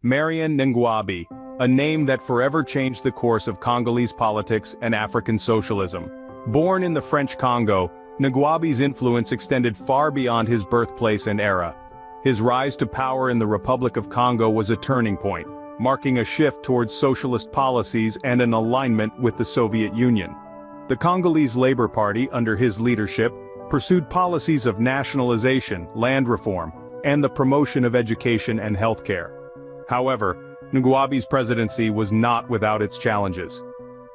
Marien Ngouabi, a name that forever changed the course of Congolese politics and African socialism. Born in the French Congo, Ngouabi's influence extended far beyond his birthplace and era. His rise to power in the Republic of Congo was a turning point, marking a shift towards socialist policies and an alignment with the Soviet Union. The Congolese Labour Party, under his leadership, pursued policies of nationalization, land reform, and the promotion of education and healthcare. However, Ngouabi's presidency was not without its challenges.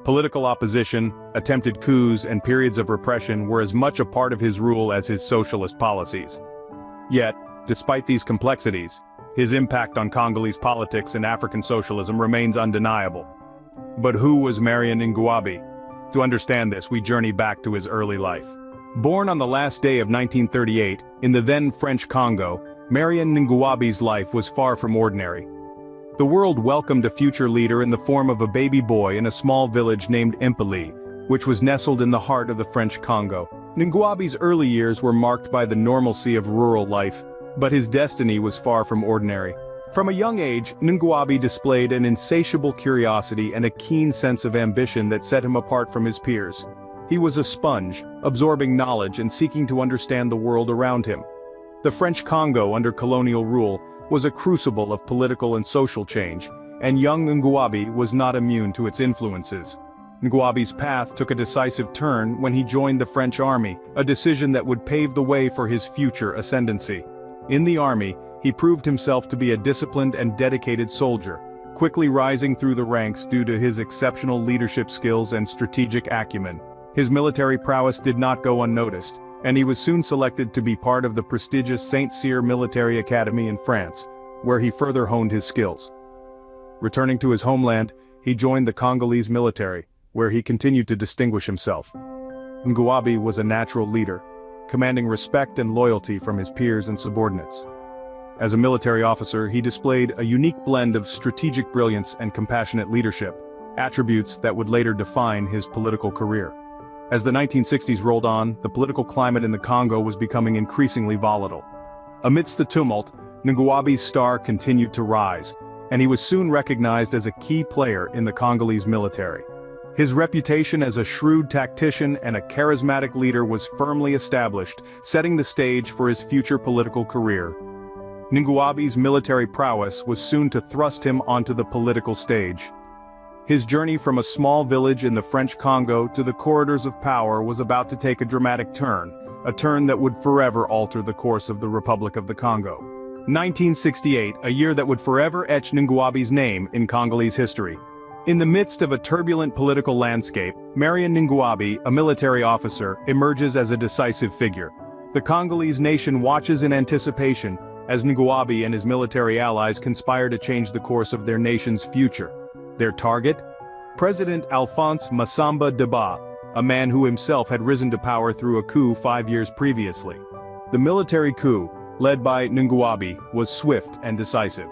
Political opposition, attempted coups, and periods of repression were as much a part of his rule as his socialist policies. Yet, despite these complexities, his impact on Congolese politics and African socialism remains undeniable. But who was Marien Ngouabi? To understand this, we journey back to his early life. Born on the last day of 1938, in the then French Congo, Marien Ngouabi's life was far from ordinary. The world welcomed a future leader in the form of a baby boy in a small village named Impali, which was nestled in the heart of the French Congo. Ngouabi's early years were marked by the normalcy of rural life, but his destiny was far from ordinary. From a young age, Ngouabi displayed an insatiable curiosity and a keen sense of ambition that set him apart from his peers. He was a sponge, absorbing knowledge and seeking to understand the world around him. The French Congo under colonial rule was a crucible of political and social change, and young Ngouabi was not immune to its influences. Ngouabi's path took a decisive turn when he joined the French army, a decision that would pave the way for his future ascendancy. In the army, he proved himself to be a disciplined and dedicated soldier, quickly rising through the ranks due to his exceptional leadership skills and strategic acumen. His military prowess did not go unnoticed, and he was soon selected to be part of the prestigious Saint-Cyr Military Academy in France, where he further honed his skills. Returning to his homeland, he joined the Congolese military, where he continued to distinguish himself. Ngouabi was a natural leader, commanding respect and loyalty from his peers and subordinates. As a military officer, he displayed a unique blend of strategic brilliance and compassionate leadership, attributes that would later define his political career. As the 1960s rolled on, the political climate in the Congo was becoming increasingly volatile. Amidst the tumult, Ngouabi's star continued to rise, and he was soon recognized as a key player in the Congolese military. His reputation as a shrewd tactician and a charismatic leader was firmly established, setting the stage for his future political career. Ngouabi's military prowess was soon to thrust him onto the political stage. His journey from a small village in the French Congo to the corridors of power was about to take a dramatic turn, a turn that would forever alter the course of the Republic of the Congo. 1968, a year that would forever etch Ngouabi's name in Congolese history. In the midst of a turbulent political landscape, Marien Ngouabi, a military officer, emerges as a decisive figure. The Congolese nation watches in anticipation, as Ngouabi and his military allies conspire to change the course of their nation's future. Their target? President Alphonse Massamba Deba, a man who himself had risen to power through a coup 5 years previously. The military coup, led by Ngouabi, was swift and decisive.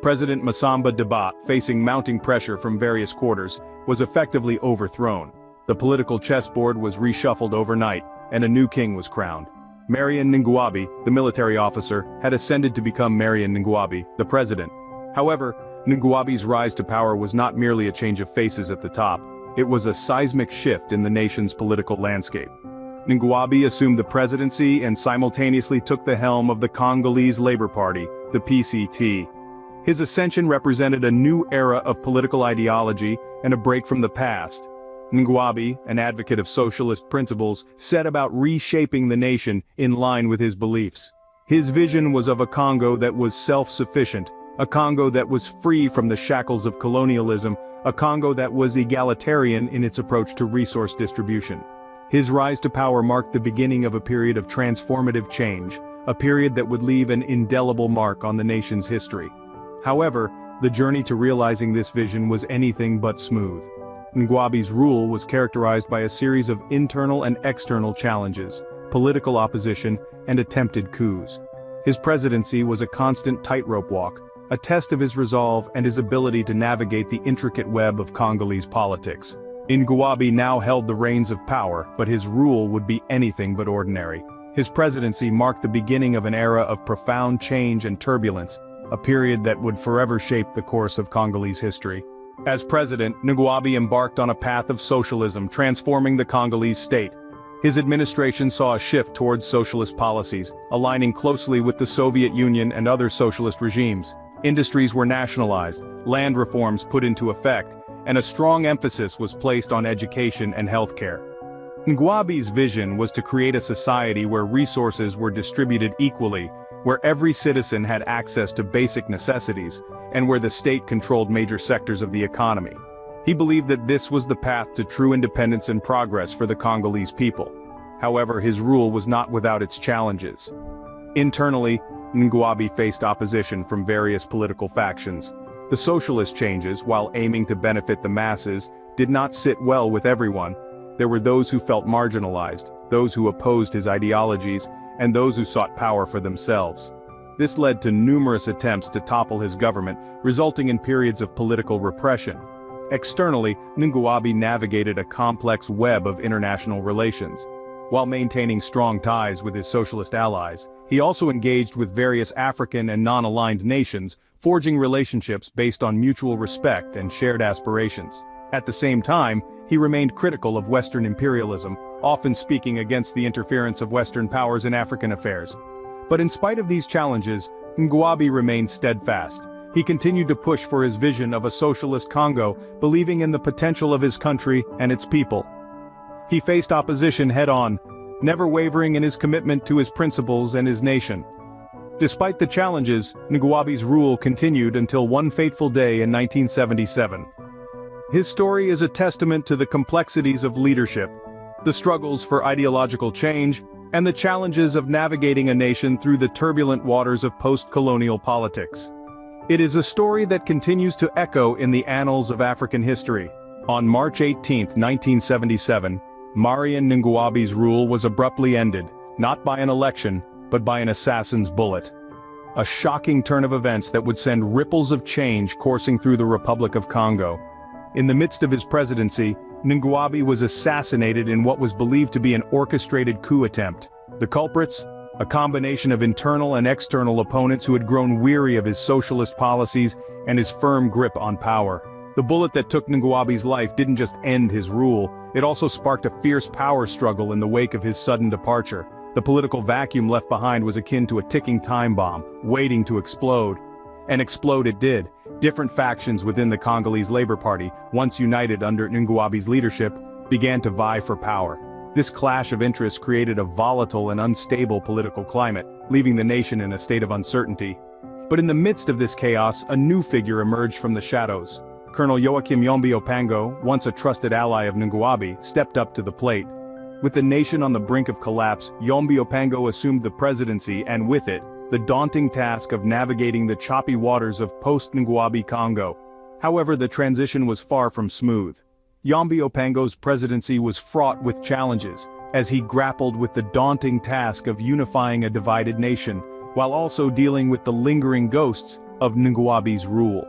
President Massamba Deba, facing mounting pressure from various quarters, was effectively overthrown. The political chessboard was reshuffled overnight, and a new king was crowned. Marien Ngouabi, the military officer, had ascended to become Marien Ngouabi, the president. However, Ngouabi's rise to power was not merely a change of faces at the top, it was a seismic shift in the nation's political landscape. Ngouabi assumed the presidency and simultaneously took the helm of the Congolese Labour Party, the PCT. His ascension represented a new era of political ideology and a break from the past. Ngouabi, an advocate of socialist principles, set about reshaping the nation in line with his beliefs. His vision was of a Congo that was self-sufficient, a Congo that was free from the shackles of colonialism, a Congo that was egalitarian in its approach to resource distribution. His rise to power marked the beginning of a period of transformative change, a period that would leave an indelible mark on the nation's history. However, the journey to realizing this vision was anything but smooth. Ngouabi's rule was characterized by a series of internal and external challenges, political opposition, and attempted coups. His presidency was a constant tightrope walk, a test of his resolve and his ability to navigate the intricate web of Congolese politics. Ngouabi now held the reins of power, but his rule would be anything but ordinary. His presidency marked the beginning of an era of profound change and turbulence, a period that would forever shape the course of Congolese history. As president, Ngouabi embarked on a path of socialism, transforming the Congolese state. His administration saw a shift towards socialist policies, aligning closely with the Soviet Union and other socialist regimes. Industries were nationalized, land reforms put into effect, and a strong emphasis was placed on education and healthcare. Ngouabi's vision was to create a society where resources were distributed equally, where every citizen had access to basic necessities, and where the state controlled major sectors of the economy. He believed that this was the path to true independence and progress for the Congolese people. However, his rule was not without its challenges. Internally, Ngouabi faced opposition from various political factions. The socialist changes, while aiming to benefit the masses, did not sit well with everyone. There were those who felt marginalized, those who opposed his ideologies, and those who sought power for themselves. This led to numerous attempts to topple his government, resulting in periods of political repression. Externally, Ngouabi navigated a complex web of international relations. While maintaining strong ties with his socialist allies, he also engaged with various African and non-aligned nations, forging relationships based on mutual respect and shared aspirations. At the same time, he remained critical of Western imperialism, often speaking against the interference of Western powers in African affairs. But in spite of these challenges, Ngouabi remained steadfast. He continued to push for his vision of a socialist Congo, believing in the potential of his country and its people. He faced opposition head-on, never wavering in his commitment to his principles and his nation. Despite the challenges, Ngouabi's rule continued until one fateful day in 1977. His story is a testament to the complexities of leadership, the struggles for ideological change, and the challenges of navigating a nation through the turbulent waters of post-colonial politics. It is a story that continues to echo in the annals of African history. On March 18, 1977, Marien Ngouabi's rule was abruptly ended, not by an election, but by an assassin's bullet. A shocking turn of events that would send ripples of change coursing through the Republic of Congo. In the midst of his presidency, Ngouabi was assassinated in what was believed to be an orchestrated coup attempt. The culprits? A combination of internal and external opponents who had grown weary of his socialist policies and his firm grip on power. The bullet that took Ngouabi's life didn't just end his rule, it also sparked a fierce power struggle in the wake of his sudden departure. The political vacuum left behind was akin to a ticking time bomb, waiting to explode. And explode it did. Different factions within the Congolese Labour Party, once united under Ngouabi's leadership, began to vie for power. This clash of interests created a volatile and unstable political climate, leaving the nation in a state of uncertainty. But in the midst of this chaos, a new figure emerged from the shadows. Colonel Joachim Yombi Opango, once a trusted ally of Ngouabi, stepped up to the plate. With the nation on the brink of collapse, Yombi Opango assumed the presidency and with it, the daunting task of navigating the choppy waters of post-Ngouabi Congo. However, the transition was far from smooth. Yombi Opango's presidency was fraught with challenges, as he grappled with the daunting task of unifying a divided nation, while also dealing with the lingering ghosts of Ngouabi's rule.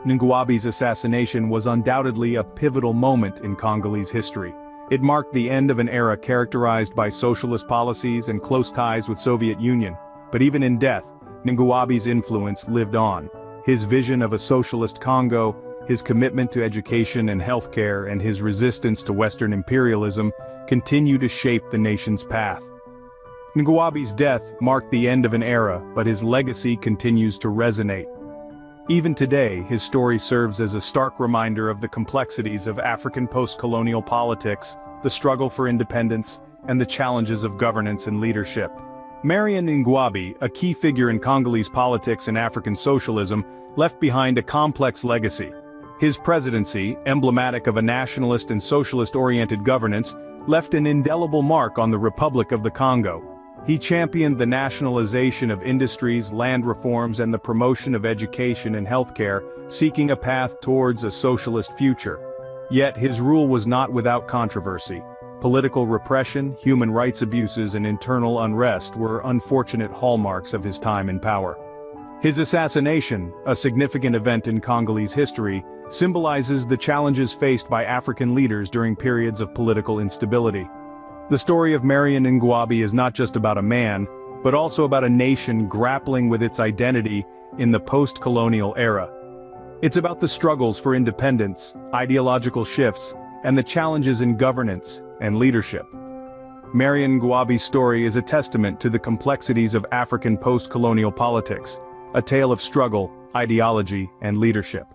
Ngouabi's assassination was undoubtedly a pivotal moment in Congolese history. It marked the end of an era characterized by socialist policies and close ties with Soviet Union. But even in death, Ngouabi's influence lived on. His vision of a socialist Congo, his commitment to education and healthcare, and his resistance to Western imperialism continue to shape the nation's path. Ngouabi's death marked the end of an era, but his legacy continues to resonate. Even today, his story serves as a stark reminder of the complexities of African post-colonial politics, the struggle for independence, and the challenges of governance and leadership. Marien Ngouabi, a key figure in Congolese politics and African socialism, left behind a complex legacy. His presidency, emblematic of a nationalist and socialist-oriented governance, left an indelible mark on the Republic of the Congo. He championed the nationalization of industries, land reforms, and the promotion of education and healthcare, seeking a path towards a socialist future. Yet his rule was not without controversy. Political repression, human rights abuses, and internal unrest were unfortunate hallmarks of his time in power. His assassination, a significant event in Congolese history, symbolizes the challenges faced by African leaders during periods of political instability. The story of Marien Ngouabi is not just about a man, but also about a nation grappling with its identity in the post-colonial era. It's about the struggles for independence, ideological shifts, and the challenges in governance and leadership. Marien Ngouabi's story is a testament to the complexities of African post-colonial politics, a tale of struggle, ideology, and leadership.